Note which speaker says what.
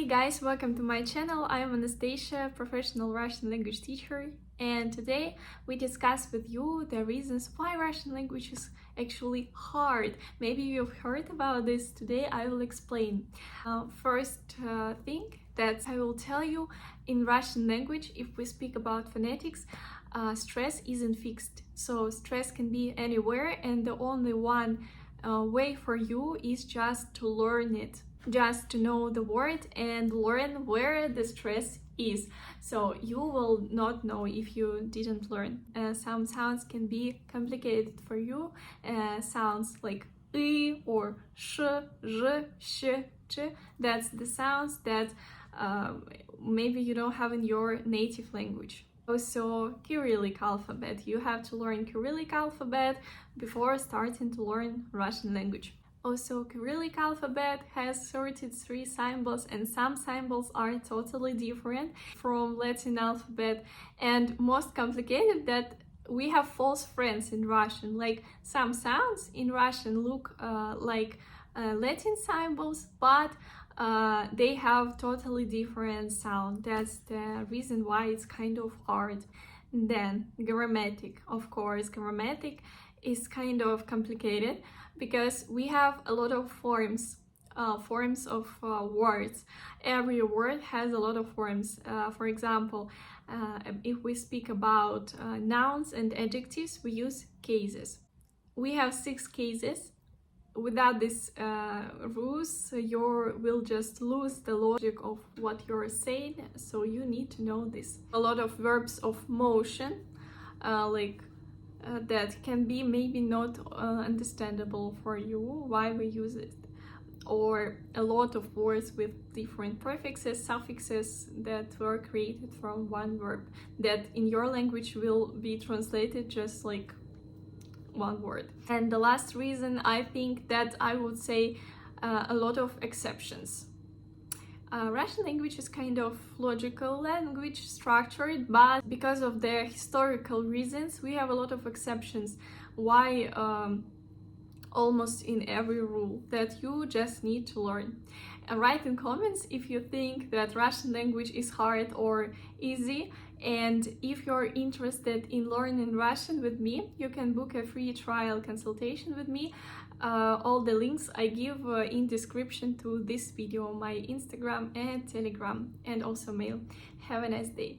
Speaker 1: guys, welcome to my channel. I am Anastasia, professional Russian language teacher, and today we discuss with you the reasons why Russian language is actually hard. Maybe you've heard about this. Today I will explain. First thing that I will tell you, in Russian language, if we speak about phonetics, stress isn't fixed. So stress can be anywhere, and the only one way for you is just to learn it, just to know the word and learn where the stress is. So you will not know if you didn't learn. Some sounds can be complicated for you. Sounds like I or sh, zh, sh, ch. That's the sounds that maybe you don't have in your native language. Also, Cyrillic alphabet. You have to learn Cyrillic alphabet before starting to learn Russian language. Also, Cyrillic alphabet has 33 symbols, and some symbols are totally different from Latin alphabet. And most complicated that we have false friends in Russian. Like some sounds in Russian look like Latin symbols, but they have totally different sound. That's the reason why it's kind of hard. Then grammatic, of course, grammatic is kind of complicated because we have a lot of forms of words. Every word has a lot of forms. For example, if we speak about nouns and adjectives, we use cases. We have 6 cases. Without these rules, you will just lose the logic of what you're saying, so you need to know this. A lot of verbs of motion, that can be maybe not understandable for you, why we use it. Or a lot of words with different prefixes, suffixes that were created from one verb, that in your language will be translated just like one word. And the last reason, I think that I would say a lot of exceptions. Russian language is kind of logical language, structured, but because of the historical reasons, we have a lot of exceptions. Why almost in every rule that you just need to learn. And write in comments if you think that Russian language is hard or easy. And if you're interested in learning Russian with me, you can book a free trial consultation with me. All the links I give in description to this video, my Instagram and Telegram, and also mail. Have a nice day.